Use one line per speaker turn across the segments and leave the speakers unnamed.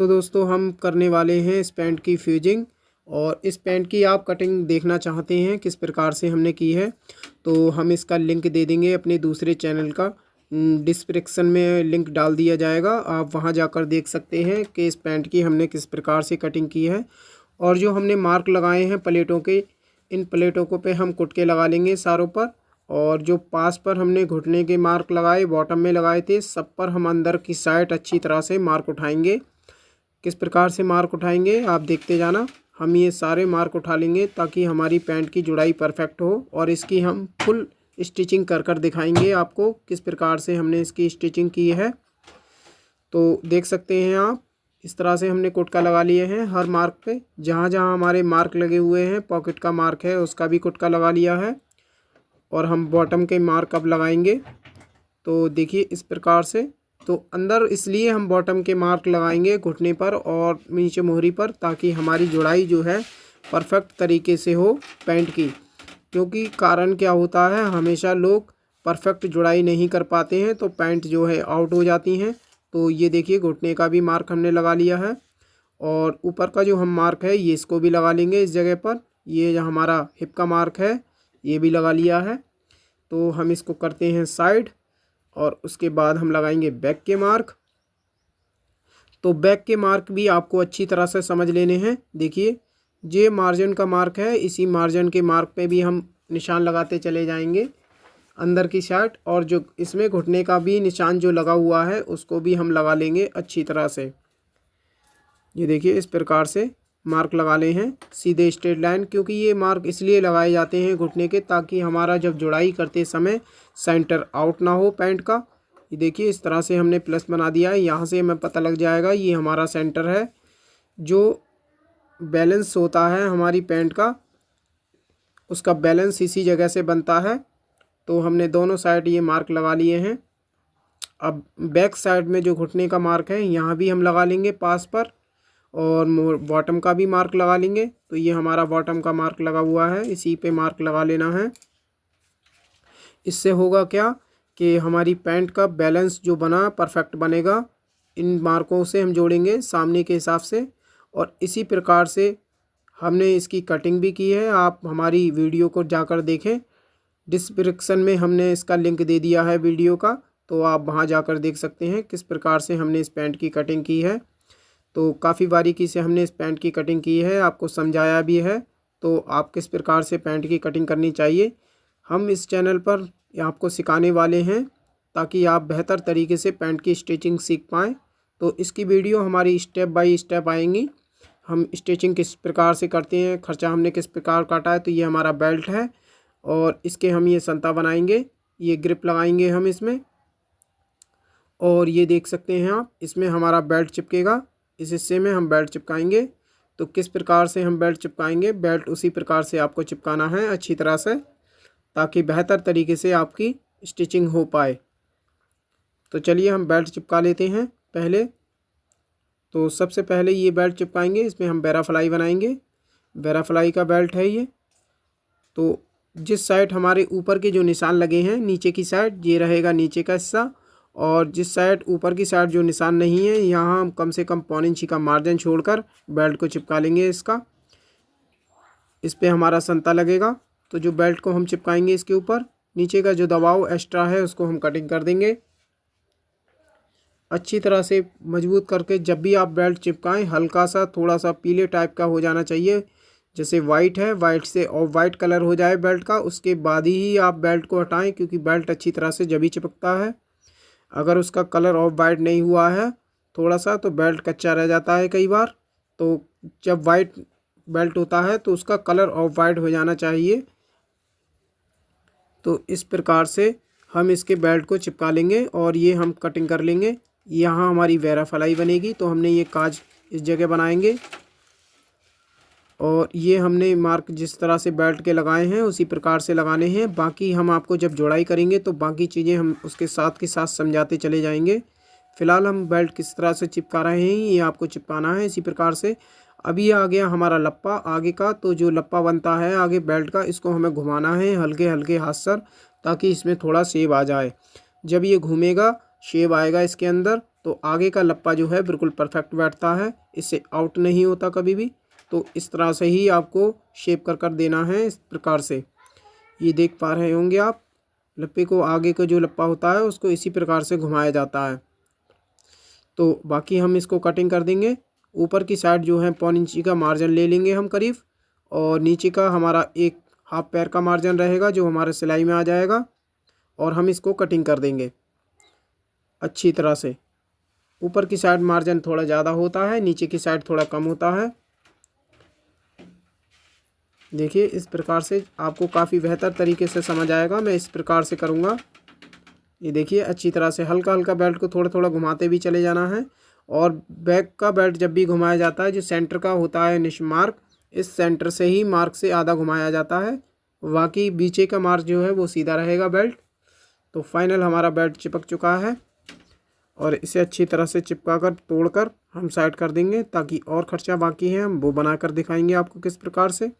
तो दोस्तों हम करने वाले हैं इस पैंट की फ्यूजिंग। और इस पैंट की आप कटिंग देखना चाहते हैं किस प्रकार से हमने की है, तो हम इसका लिंक दे देंगे अपने दूसरे चैनल का। डिस्क्रिप्शन में लिंक डाल दिया जाएगा, आप वहां जाकर देख सकते हैं कि इस पैंट की हमने किस प्रकार से कटिंग की है। और जो हमने मार्क लगाए हैं प्लेटों के, इन प्लेटों को पे हम कुटके लगा लेंगे सारों पर। और जो पास पर हमने घुटने के मार्क लगाए, बॉटम में लगाए थे, सब पर हम अंदर की साइड अच्छी तरह से मार्क उठाएंगे। किस प्रकार से मार्क उठाएंगे आप देखते जाना। हम ये सारे मार्क उठा लेंगे ताकि हमारी पैंट की जुड़ाई परफेक्ट हो। और इसकी हम फुल स्टिचिंग कर कर दिखाएंगे आपको किस प्रकार से हमने इसकी स्टिचिंग की है। तो देख सकते हैं आप, इस तरह से हमने कुटका लगा लिए हैं हर मार्क पे। जहाँ जहाँ हमारे मार्क लगे हुए हैं, पॉकेट का मार्क है उसका भी कुटका लगा लिया है। और हम बॉटम के मार्क अब लगाएंगे, तो देखिए इस प्रकार से। तो अंदर इसलिए हम बॉटम के मार्क लगाएंगे घुटने पर और नीचे मोहरी पर, ताकि हमारी जुड़ाई जो है परफेक्ट तरीके से हो पैंट की। क्योंकि कारण क्या होता है, हमेशा लोग परफेक्ट जुड़ाई नहीं कर पाते हैं तो पैंट जो है आउट हो जाती हैं। तो ये देखिए घुटने का भी मार्क हमने लगा लिया है। और ऊपर का जो हम मार्क है ये इसको भी लगा लेंगे इस जगह पर। ये जो हमारा हिप का मार्क है ये भी लगा लिया है। तो हम इसको करते हैं साइड। और उसके बाद हम लगाएंगे बैक के मार्क। तो बैक के मार्क भी आपको अच्छी तरह से समझ लेने हैं। देखिए ये मार्जिन का मार्क है, इसी मार्जिन के मार्क पे भी हम निशान लगाते चले जाएंगे अंदर की साइड। और जो इसमें घुटने का भी निशान जो लगा हुआ है उसको भी हम लगा लेंगे अच्छी तरह से। ये देखिए इस प्रकार से मार्क लगा ले हैं सीधे स्ट्रेट लाइन। क्योंकि ये मार्क इसलिए लगाए जाते हैं घुटने के, ताकि हमारा जब जुड़ाई करते समय सेंटर आउट ना हो पैंट का। ये देखिए इस तरह से हमने प्लस बना दिया है, यहाँ से हमें पता लग जाएगा ये हमारा सेंटर है। जो बैलेंस होता है हमारी पैंट का, उसका बैलेंस इसी जगह से बनता है। तो हमने दोनों साइड ये मार्क लगा लिए हैं। अब बैक साइड में जो घुटने का मार्क है यहाँ भी हम लगा लेंगे पास पर। और बॉटम का भी मार्क लगा लेंगे। तो ये हमारा बॉटम का मार्क लगा हुआ है, इसी पे मार्क लगा लेना है। इससे होगा क्या कि हमारी पैंट का बैलेंस जो बना परफेक्ट बनेगा। इन मार्कों से हम जोड़ेंगे सामने के हिसाब से। और इसी प्रकार से हमने इसकी कटिंग भी की है, आप हमारी वीडियो को जाकर देखें। डिस्क्रिप्शन में हमने इसका लिंक दे दिया है वीडियो का, तो आप वहां जाकर देख सकते हैं किस प्रकार से हमने इस पैंट की कटिंग की है। तो काफ़ी बारीकी से हमने इस पैंट की कटिंग की है, आपको समझाया भी है। तो आप किस प्रकार से पैंट की कटिंग करनी चाहिए हम इस चैनल पर आपको सिखाने वाले हैं, ताकि आप बेहतर तरीके से पैंट की स्टिचिंग सीख पाएँ। तो इसकी वीडियो हमारी स्टेप बाय स्टेप आएंगी। हम स्टिचिंग किस प्रकार से करते हैं, खर्चा हमने किस प्रकार काटा है। तो ये हमारा बेल्ट है और इसके हम ये संता बनाएंगे, ये ग्रिप लगाएंगे हम इसमें। और ये देख सकते हैं आप, इसमें हमारा बेल्ट चिपकेगा, इस हिस्से में हम बेल्ट चिपकाएंगे। तो किस प्रकार से हम बेल्ट चिपकाएंगे, बेल्ट उसी प्रकार से आपको चिपकाना है अच्छी तरह से, ताकि बेहतर तरीके से आपकी स्टिचिंग हो पाए। तो चलिए हम बेल्ट चिपका लेते हैं पहले। तो सबसे पहले ये बेल्ट चिपकाएंगे, इसमें हम बेराफ्लाई बनाएंगे। बेराफ्लाई का बेल्ट है ये। तो जिस साइड हमारे ऊपर के जो निशान लगे हैं नीचे की साइड, ये रहेगा नीचे का हिस्सा। और जिस साइड ऊपर की साइड जो निशान नहीं है, यहाँ हम कम से कम 1.25 इंच का मार्जिन छोड़कर बेल्ट को चिपका लेंगे इसका। इस पे हमारा संता लगेगा। तो जो बेल्ट को हम चिपकाएंगे इसके ऊपर, नीचे का जो दबाव एक्स्ट्रा है उसको हम कटिंग कर देंगे अच्छी तरह से मजबूत करके। जब भी आप बेल्ट चिपकाएं हल्का सा थोड़ा सा पीले टाइप का हो जाना चाहिए, जैसे वाइट है, वाइट से ऑफ वाइट कलर हो जाए बेल्ट का, उसके बाद ही आप बेल्ट को हटाएं। क्योंकि बेल्ट अच्छी तरह से जब ही चिपकता है। अगर उसका कलर ऑफ वाइट नहीं हुआ है थोड़ा सा, तो बेल्ट कच्चा रह जाता है कई बार। तो जब वाइट बेल्ट होता है तो उसका कलर ऑफ वाइट हो जाना चाहिए। तो इस प्रकार से हम इसके बेल्ट को चिपका लेंगे और ये हम कटिंग कर लेंगे। यहाँ हमारी वेराफ्लाई बनेगी, तो हमने ये काज इस जगह बनाएंगे। और ये हमने मार्क जिस तरह से बेल्ट के लगाए हैं उसी प्रकार से लगाने हैं। बाकी हम आपको जब जोड़ाई करेंगे तो बाकी चीज़ें हम उसके साथ के साथ समझाते चले जाएंगे। फ़िलहाल हम बेल्ट किस तरह से चिपका रहे हैं ये आपको चिपकाना है इसी प्रकार से। अभी आ गया हमारा लप्पा आगे का। तो जो लप्पा बनता है आगे बेल्ट का, इसको हमें घुमाना है हल्के हल्के हाथ से, ताकि इसमें थोड़ा शेप आ जाए। जब ये घूमेगा शेप आएगा इसके अंदर, तो आगे का लप्पा जो है बिल्कुल परफेक्ट बैठता है, इससे आउट नहीं होता कभी भी। तो इस तरह से ही आपको शेप कर कर देना है। इस प्रकार से ये देख पा रहे होंगे आप, लप्पे को आगे का जो लप्पा होता है उसको इसी प्रकार से घुमाया जाता है। तो बाकी हम इसको कटिंग कर देंगे। ऊपर की साइड जो है 1.25 इंची का मार्जिन ले लेंगे हम करीब, और नीचे का हमारा 1/2 पैर का मार्जिन रहेगा जो हमारे सिलाई में आ जाएगा, और हम इसको कटिंग कर देंगे अच्छी तरह से। ऊपर की साइड मार्जिन थोड़ा ज़्यादा होता है, नीचे की साइड थोड़ा कम होता है। देखिए इस प्रकार से आपको काफ़ी बेहतर तरीके से समझ आएगा। मैं इस प्रकार से करूँगा। ये देखिए अच्छी तरह से हल्का हल्का बेल्ट को थोड़ा थोड़ा घुमाते भी चले जाना है। और बैक का बेल्ट जब भी घुमाया जाता है, जो सेंटर का होता है निश मार्क, इस सेंटर से ही मार्क से आधा घुमाया जाता है, बाकी बीचे का मार्क जो है वो सीधा रहेगा बेल्ट। तो फाइनल हमारा बेल्ट चिपक चुका है, और इसे अच्छी तरह से चिपका कर तोड़कर हम साइड कर देंगे, ताकि और खर्चा बाकी है हम वो बनाकर दिखाएंगे आपको किस प्रकार से।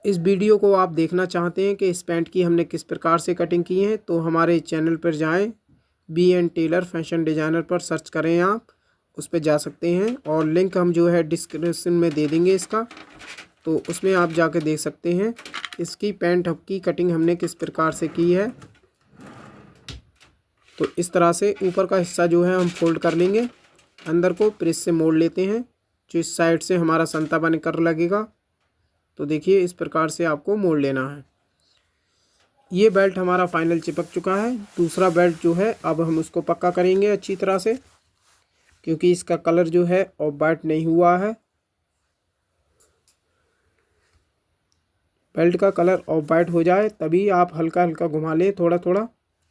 इस वीडियो को आप देखना चाहते हैं कि इस पैंट की हमने किस प्रकार से कटिंग की है, तो हमारे चैनल पर जाएं, BN टेलर फैशन डिज़ाइनर पर सर्च करें, आप उस पर जा सकते हैं, और लिंक हम जो है डिस्क्रिप्शन में दे देंगे इसका, तो उसमें आप जाके देख सकते हैं इसकी पैंट की कटिंग हमने किस प्रकार से की है। तो इस तरह से ऊपर का हिस्सा जो है हम फोल्ड कर लेंगे, अंदर को प्रेस से मोड़ लेते हैं, जो इस साइड से हमारा संता बन कर लगेगा। तो देखिए इस प्रकार से आपको मोड़ लेना है। ये बेल्ट हमारा फाइनल चिपक चुका है। दूसरा बेल्ट जो है अब हम उसको पक्का करेंगे अच्छी तरह से, क्योंकि इसका कलर जो है ऑफ वाइट नहीं हुआ है। बेल्ट का कलर ऑफ वाइट हो जाए तभी आप हल्का हल्का घुमा लें, थोड़ा थोड़ा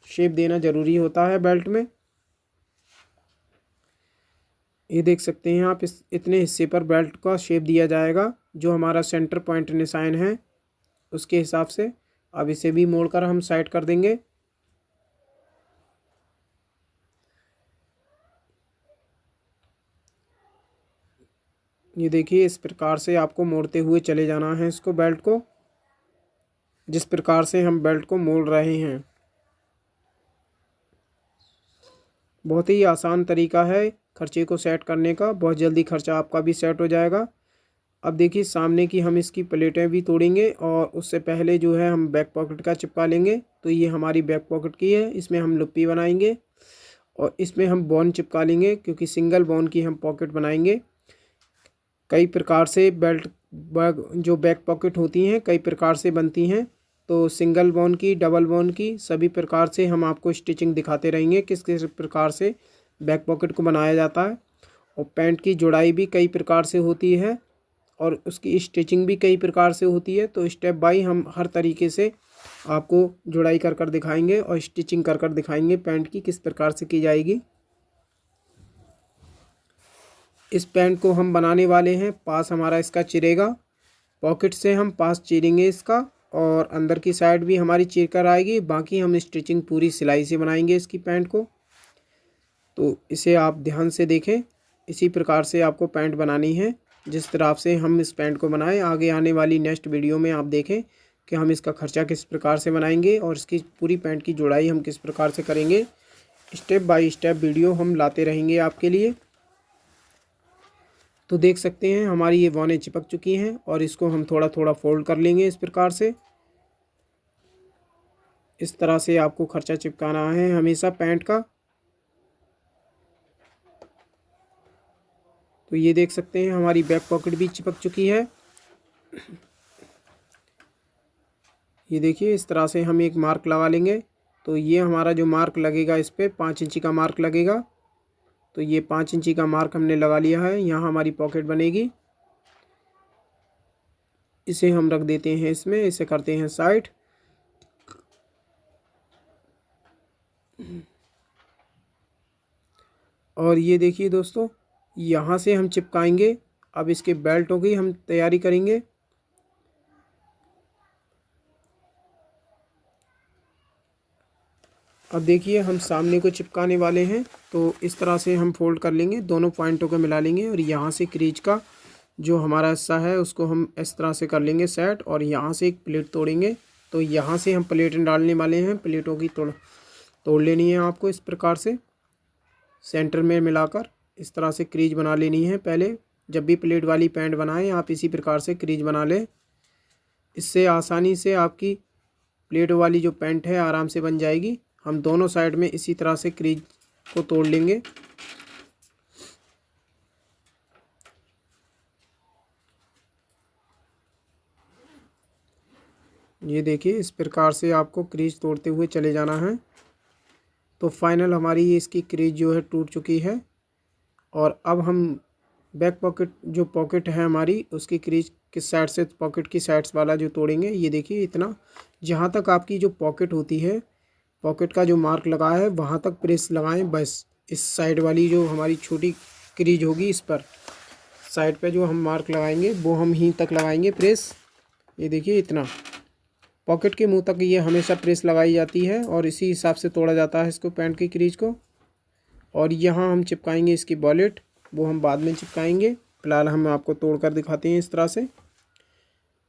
शेप देना ज़रूरी होता है बेल्ट में। ये देख सकते हैं आप, इस इतने हिस्से पर बेल्ट का शेप दिया जाएगा, जो हमारा सेंटर पॉइंट निशान है उसके हिसाब से। अब इसे भी मोड़कर हम साइड कर देंगे। ये देखिए इस प्रकार से आपको मोड़ते हुए चले जाना है इसको, बेल्ट को, जिस प्रकार से हम बेल्ट को मोड़ रहे हैं। बहुत ही आसान तरीका है खर्चे को सेट करने का, बहुत जल्दी खर्चा आपका भी सेट हो जाएगा। अब देखिए सामने की हम इसकी प्लेटें भी तोड़ेंगे, और उससे पहले जो है हम बैक पॉकेट का चिपका लेंगे। तो ये हमारी बैक पॉकेट की है, इसमें हम लुप्पी बनाएंगे, और इसमें हम बॉन चिपका लेंगे, क्योंकि सिंगल बॉन की हम पॉकेट बनाएंगे। कई प्रकार से बेल्ट जो बैक पॉकेट होती हैं कई प्रकार से बनती हैं, तो सिंगल बॉन की, डबल बॉन की, सभी प्रकार से हम आपको स्टिचिंग दिखाते रहेंगे किस किस प्रकार से बैक पॉकेट को बनाया जाता है। और पैंट की जोड़ाई भी कई प्रकार से होती है, और उसकी स्टिचिंग भी कई प्रकार से होती है। तो स्टेप बाय हम हर तरीके से आपको जोड़ाई कर कर दिखाएंगे और स्टिचिंग कर कर दिखाएंगे पैंट की किस प्रकार से की जाएगी। इस पैंट को हम बनाने वाले हैं, पास हमारा इसका चिरेगा, पॉकेट से हम पास चीरेंगे इसका, और अंदर की साइड भी हमारी चीर कर आएगी। बाकी हम स्टिचिंग पूरी सिलाई से बनाएंगे इसकी पैंट को। तो इसे आप ध्यान से देखें, इसी प्रकार से आपको पैंट बनानी है जिस तरह से हम इस पैंट को बनाएं। आगे आने वाली नेक्स्ट वीडियो में आप देखें कि हम इसका खर्चा किस प्रकार से बनाएंगे, और इसकी पूरी पैंट की जोड़ाई हम किस प्रकार से करेंगे। स्टेप बाय स्टेप वीडियो हम लाते रहेंगे आपके लिए। तो देख सकते हैं हमारी ये बॉनें चिपक चुकी हैं, और इसको हम थोड़ा थोड़ा फोल्ड कर लेंगे इस प्रकार से। इस तरह से आपको खर्चा चिपकाना है हमेशा पैंट का। तो ये देख सकते हैं हमारी बैक पॉकेट भी चिपक चुकी है। ये देखिए इस तरह से हम एक मार्क लगा लेंगे। तो ये हमारा जो मार्क लगेगा इस पर 5 इंची का मार्क लगेगा। तो ये 5 इंची का मार्क हमने लगा लिया है, यहाँ हमारी पॉकेट बनेगी। इसे हम रख देते हैं इसमें, इसे करते हैं साइड। और ये देखिए दोस्तों, यहाँ से हम चिपकाएंगे। अब इसके बेल्टों की हम तैयारी करेंगे। अब देखिए हम सामने को चिपकाने वाले हैं। तो इस तरह से हम फोल्ड कर लेंगे, दोनों पॉइंटों को मिला लेंगे, और यहाँ से क्रीज का जो हमारा हिस्सा है उसको हम इस तरह से कर लेंगे सेट, और यहाँ से एक प्लेट तोड़ेंगे। तो यहाँ से हम प्लेटें डालने वाले हैं, प्लेटों की तोड़ लेनी है आपको इस प्रकार से सेंटर में मिलाकर इस तरह से क्रीज बना लेनी है। पहले जब भी प्लेट वाली पैंट बनाएं आप इसी प्रकार से क्रीज बना लें। इससे आसानी से आपकी प्लेट वाली जो पैंट है आराम से बन जाएगी। हम दोनों साइड में इसी तरह से क्रीज को तोड़ लेंगे। ये देखिए इस प्रकार से आपको क्रीज तोड़ते हुए चले जाना है। तो फाइनल हमारी इसकी क्रीज जो है टूट चुकी है। और अब हम बैक पॉकेट जो पॉकेट है हमारी उसकी क्रीज किस साइड से, पॉकेट की साइड्स वाला जो तोड़ेंगे। ये देखिए इतना, जहाँ तक आपकी जो पॉकेट होती है, पॉकेट का जो मार्क लगा है वहाँ तक प्रेस लगाएं बस। इस साइड वाली जो हमारी छोटी क्रीज होगी इस पर साइड पे जो हम मार्क लगाएंगे वो हम यहीं तक लगाएंगे प्रेस। ये देखिए इतना, पॉकेट के मुंह तक ये हमेशा प्रेस लगाई जाती है और इसी हिसाब से तोड़ा जाता है इसको, पैंट की क्रीज को। और यहाँ हम चिपकाएंगे इसकी वॉलेट, वो हम बाद में चिपकाएंगे। फ़िलहाल हम आपको तोड़कर दिखाते हैं इस तरह से।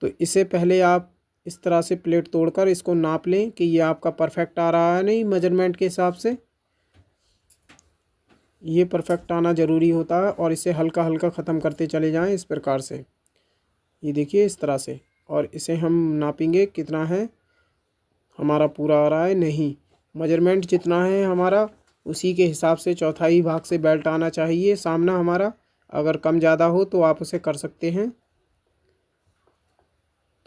तो इससे पहले आप इस तरह से प्लेट तोड़कर इसको नाप लें कि ये आपका परफेक्ट आ रहा है नहीं मेजरमेंट के हिसाब से। ये परफेक्ट आना ज़रूरी होता है और इसे हल्का हल्का ख़त्म करते चले जाएं इस प्रकार से। ये देखिए इस तरह से, और इसे हम नापेंगे कितना है हमारा पूरा आ रहा है नहीं। मेजरमेंट जितना है हमारा उसी के हिसाब से चौथाई भाग से बेल्ट आना चाहिए सामना हमारा। अगर कम ज़्यादा हो तो आप उसे कर सकते हैं।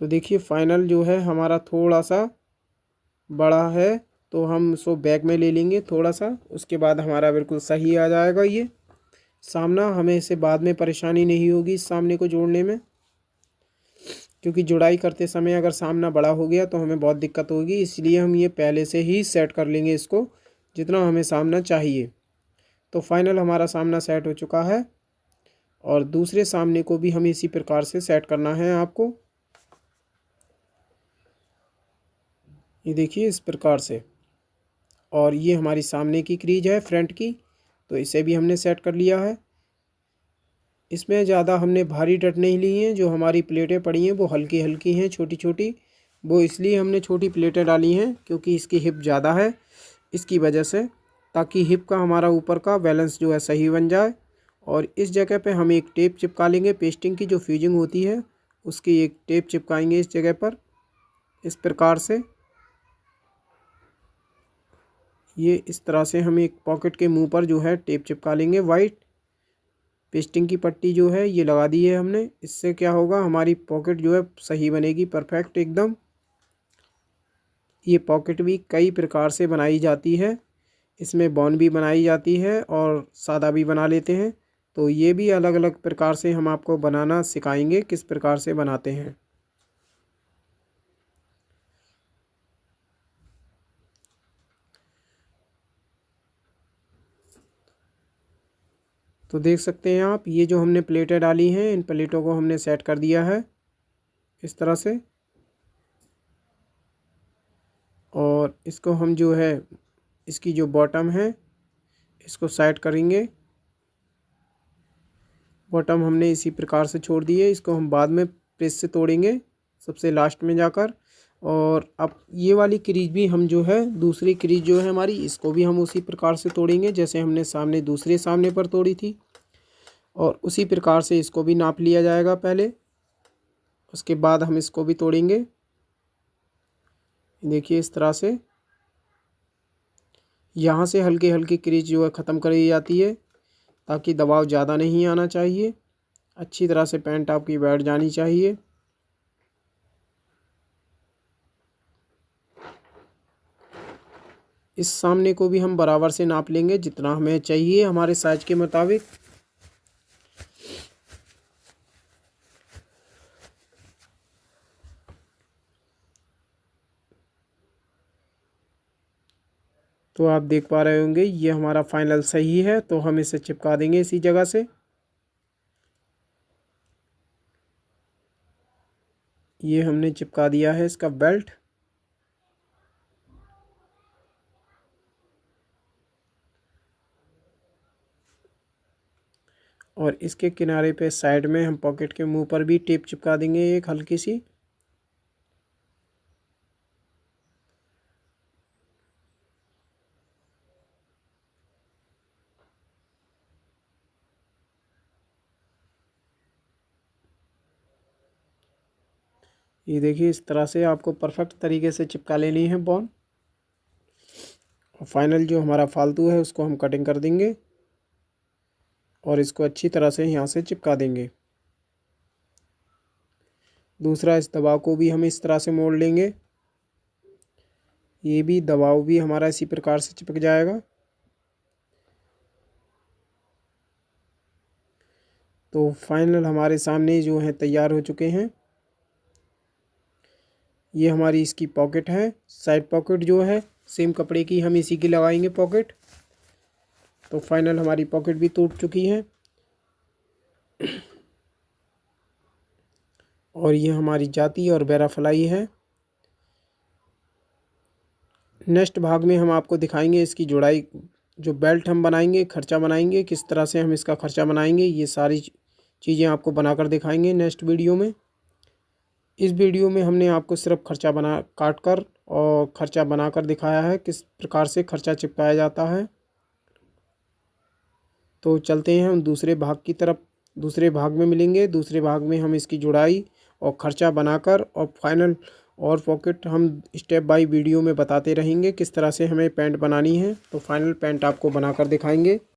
तो देखिए फाइनल जो है हमारा थोड़ा सा बड़ा है, तो हम उसको बैक में ले लेंगे थोड़ा सा, उसके बाद हमारा बिल्कुल सही आ जाएगा ये सामना। हमें इसे बाद में परेशानी नहीं होगी इस सामने को जोड़ने में, क्योंकि जुड़ाई करते समय अगर सामना बड़ा हो गया तो हमें बहुत दिक्कत होगी। इसलिए हम ये पहले से ही सेट कर लेंगे इसको जितना हमें सामना चाहिए। तो फाइनल हमारा सामना सेट हो चुका है और दूसरे सामने को भी हमें इसी प्रकार से सेट करना है आपको। ये देखिए इस प्रकार से। और ये हमारी सामने की क्रीज है फ्रंट की, तो इसे भी हमने सेट कर लिया है। इसमें ज़्यादा हमने भारी डट नहीं ली हैं, जो हमारी प्लेटें पड़ी हैं वो हल्की हल्की हैं छोटी छोटी। वो इसलिए हमने छोटी प्लेटें डाली हैं क्योंकि इसकी हिप ज़्यादा है इसकी वजह से, ताकि हिप का हमारा ऊपर का बैलेंस जो है सही बन जाए। और इस जगह पे हम एक टेप चिपका लेंगे, पेस्टिंग की जो फ्यूजिंग होती है उसकी एक टेप चिपकाएंगे इस जगह पर इस प्रकार से। ये इस तरह से हम एक पॉकेट के मुंह पर जो है टेप चिपका लेंगे। वाइट पेस्टिंग की पट्टी जो है ये लगा दी है हमने। इससे क्या होगा, हमारी पॉकेट जो है सही बनेगी परफेक्ट एकदम। ये पॉकेट भी कई प्रकार से बनाई जाती है, इसमें बॉन भी बनाई जाती है और सादा भी बना लेते हैं। तो ये भी अलग अलग प्रकार से हम आपको बनाना सिखाएंगे किस प्रकार से बनाते हैं। तो देख सकते हैं आप, ये जो हमने प्लेटें डाली हैं इन प्लेटों को हमने सेट कर दिया है इस तरह से। और इसको हम जो है इसकी जो बॉटम है इसको साइड करेंगे। बॉटम हमने इसी प्रकार से छोड़ दी है, इसको हम बाद में प्रेस से तोड़ेंगे सबसे लास्ट में जाकर। और अब ये वाली क्रीज भी हम जो है दूसरी क्रीज जो है हमारी इसको भी हम उसी प्रकार से तोड़ेंगे जैसे हमने सामने दूसरे सामने पर तोड़ी थी। और उसी प्रकार से इसको भी नाप लिया जाएगा पहले, उसके बाद हम इसको भी तोड़ेंगे। देखिए इस तरह से यहाँ से हल्की हल्की क्रीज जो है ख़त्म करी जाती है ताकि दबाव ज़्यादा नहीं आना चाहिए, अच्छी तरह से पैंट आपकी बैठ जानी चाहिए। इस सामने को भी हम बराबर से नाप लेंगे जितना हमें चाहिए हमारे साइज के मुताबिक। तो आप देख पा रहे होंगे ये हमारा फाइनल सही है, तो हम इसे चिपका देंगे इसी जगह से। ये हमने चिपका दिया है इसका बेल्ट। और इसके किनारे पे साइड में हम पॉकेट के मुंह पर भी टेप चिपका देंगे एक हल्की सी। ये देखिए इस तरह से आपको परफेक्ट तरीके से चिपका लेनी है बॉन। और फाइनल जो हमारा फालतू है उसको हम कटिंग कर देंगे और इसको अच्छी तरह से यहाँ से चिपका देंगे। दूसरा इस दबाव को भी हम इस तरह से मोड़ लेंगे, ये भी दबाव भी हमारा इसी प्रकार से चिपक जाएगा। तो फाइनल हमारे सामने जो है तैयार हो चुके हैं। ये हमारी इसकी पॉकेट है, साइड पॉकेट जो है सेम कपड़े की हम इसी की लगाएंगे पॉकेट। तो फाइनल हमारी पॉकेट भी टूट चुकी है। और ये हमारी जाती और बैराफ्लाई है। नेक्स्ट भाग में हम आपको दिखाएंगे इसकी जुड़ाई, जो बेल्ट हम बनाएंगे, खर्चा बनाएंगे, किस तरह से हम इसका खर्चा बनाएंगे, ये सारी चीज़ें आपको बनाकर दिखाएंगे नेक्स्ट वीडियो में। इस वीडियो में हमने आपको सिर्फ खर्चा बना काट कर और खर्चा बनाकर दिखाया है किस प्रकार से खर्चा चिपकाया जाता है। तो चलते हैं हम दूसरे भाग की तरफ, दूसरे भाग में मिलेंगे। दूसरे भाग में हम इसकी जुड़ाई और खर्चा बनाकर और फाइनल और पॉकेट हम स्टेप बाय वीडियो में बताते रहेंगे किस तरह से हमें पैंट बनानी है। तो फाइनल पैंट आपको बनाकर दिखाएंगे।